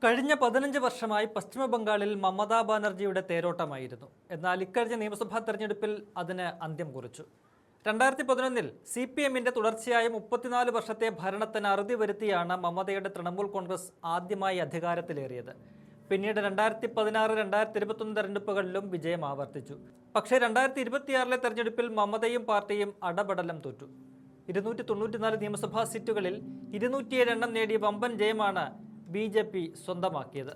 കഴിഞ്ഞ 15 വർഷമായി പശ്ചിമ ബംഗാളിൽ മമതാ ബാനർജിയുടെ തേരോട്ടമായിരുന്നു. എന്നാൽ ഇക്കഴിഞ്ഞ നിയമസഭാ തെരഞ്ഞെടുപ്പിൽ അതിന് അന്ത്യം കുറിച്ചു. 2011-ൽ CPM-ന്റെ തുടർച്ചയായ 34 വർഷത്തെ ഭരണത്തിന് അറുതി വരുത്തിയാണ് മമതയുടെ തൃണമൂൽ കോൺഗ്രസ് ആദ്യമായി അധികാരത്തിലേറിയത്. പിന്നീട് 2016-2021 തെരഞ്ഞെടുപ്പുകളിലും വിജയം ആവർത്തിച്ചു. പക്ഷേ 2026-ലെ തെരഞ്ഞെടുപ്പിൽ മമതയും പാർട്ടിയും അടപടലം തോറ്റു. 294 നിയമസഭാ സീറ്റുകളിൽ 207 എണ്ണം നേടിയ വമ്പൻ ജയമാണ് BJP സ്വന്തമാക്കിയത്.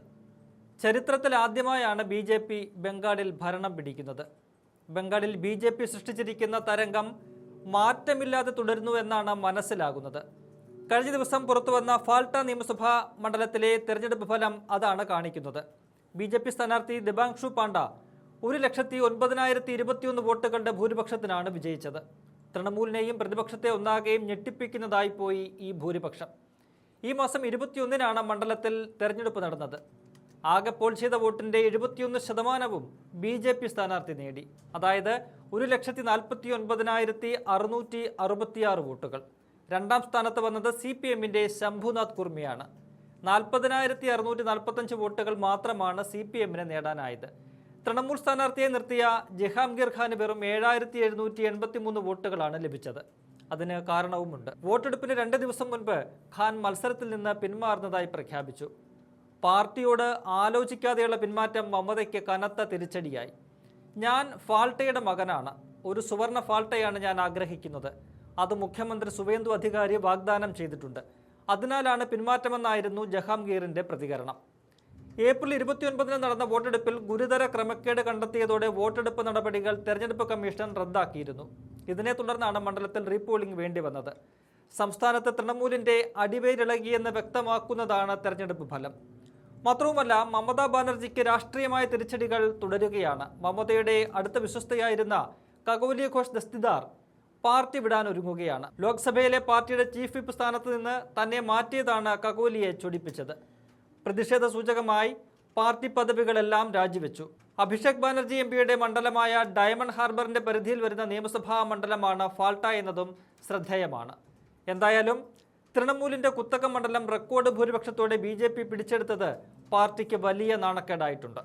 ചരിത്രത്തിൽ ആദ്യമായാണ് BJP ബംഗാളിൽ ഭരണം പിടിക്കുന്നത്. ബംഗാളിൽ BJP സൃഷ്ടിച്ചിരിക്കുന്ന തരംഗം മാറ്റമില്ലാതെ തുടരുന്നു എന്നാണ് മനസ്സിലാകുന്നത്. കഴിഞ്ഞ ദിവസം പുറത്തുവന്ന ഫാൾട്ട നിയമസഭാ മണ്ഡലത്തിലെ തെരഞ്ഞെടുപ്പ് ഫലം അതാണ് കാണിക്കുന്നത്. BJP സ്ഥാനാർത്ഥി ദിബാങ്ഷു പാണ്ഡ 1,09,021 വോട്ടുകളുടെ ഭൂരിപക്ഷത്തിനാണ് വിജയിച്ചത്. തൃണമൂലിനെയും പ്രതിപക്ഷത്തെ ഒന്നാകെയും ഞെട്ടിപ്പിക്കുന്നതായി പോയി ഈ ഭൂരിപക്ഷം. ഈ മാസം 21-നാണ് മണ്ഡലത്തിൽ തെരഞ്ഞെടുപ്പ് നടന്നത്. ആകെ പോൾ ചെയ്ത വോട്ടിന്റെ 71% BJP സ്ഥാനാർത്ഥി നേടി. അതായത് 1,49,666 വോട്ടുകൾ. രണ്ടാം സ്ഥാനത്ത് വന്നത് CPM-ന്റെ ശംഭുനാഥ് കുർമിയാണ്. 40,645 വോട്ടുകൾ മാത്രമാണ് CPM-ന് നേടാനായത്. തൃണമൂൽ സ്ഥാനാർത്ഥിയെ നിർത്തിയ ജഹാംഗീർ ഖാന് വെറും 7,783 വോട്ടുകളാണ് ലഭിച്ചത്. അതിന് കാരണവുമുണ്ട്. വോട്ടെടുപ്പിന് 2 ദിവസം മുൻപ് ഖാൻ മത്സരത്തിൽ നിന്ന് പിന്മാറുന്നതായി പ്രഖ്യാപിച്ചു. പാർട്ടിയോട് ആലോചിക്കാതെയുള്ള പിന്മാറ്റം മമതയ്ക്ക് കനത്ത തിരിച്ചടിയായി. ഞാൻ ഫാൾട്ടയുടെ മകനാണ്. ഒരു സുവർണ ഫാൾട്ടയാണ് ഞാൻ ആഗ്രഹിക്കുന്നത്. അത് മുഖ്യമന്ത്രി സുവേന്ദു അധികാരി വാഗ്ദാനം ചെയ്തിട്ടുണ്ട്. അതിനാലാണ് പിന്മാറ്റമെന്നായിരുന്നു ജഹാംഗീറിന്റെ പ്രതികരണം. ഏപ്രിൽ 29-ന് നടന്ന വോട്ടെടുപ്പിൽ ഗുരുതര ക്രമക്കേട് കണ്ടെത്തിയതോടെ വോട്ടെടുപ്പ് നടപടികൾ തെരഞ്ഞെടുപ്പ് കമ്മീഷൻ റദ്ദാക്കിയിരുന്നു. ഇതിനെ തുടർന്നാണ് മണ്ഡലത്തിൽ റീപോളിംഗ് വേണ്ടിവന്നത്. സംസ്ഥാനത്ത് തൃണമൂലിന്റെ അടിവേരിളകിയെന്ന് വ്യക്തമാക്കുന്നതാണ് തെരഞ്ഞെടുപ്പ് ഫലം. മാത്രവുമല്ല, മമതാ ബാനർജിക്ക് രാഷ്ട്രീയമായ തിരിച്ചടികൾ തുടരുകയാണ്. മമതയുടെ അടുത്ത വിശ്വസ്തയായിരുന്ന കകോലിയ ഘോഷ് ദസ്തിദാർ പാർട്ടി വിടാൻ ഒരുങ്ങുകയാണ്. ലോക്സഭയിലെ പാർട്ടിയുടെ ചീഫ് വിപ്പ് സ്ഥാനത്ത് നിന്ന് തന്നെ മാറ്റിയതാണ് കകോലിയെ ചൊടിപ്പിച്ചത്. പ്രതിഷേധ സൂചകമായി പാർട്ടി പദവികളെല്ലാം രാജിവെച്ചു. അഭിഷേക് ബാനർജി MPയുടെ മണ്ഡലമായ ഡയമണ്ട് ഹാർബറിന്റെ പരിധിയിൽ വരുന്ന നിയമസഭാ മണ്ഡലമാണ് ഫാൾട്ട എന്നതും ശ്രദ്ധേയമാണ്. എന്തായാലും തൃണമൂലിന്റെ കുത്തക മണ്ഡലം റെക്കോർഡ് ഭൂരിപക്ഷത്തോടെ BJP പിടിച്ചെടുത്തത് പാർട്ടിക്ക് വലിയ നാണക്കേടായിട്ടുണ്ട്.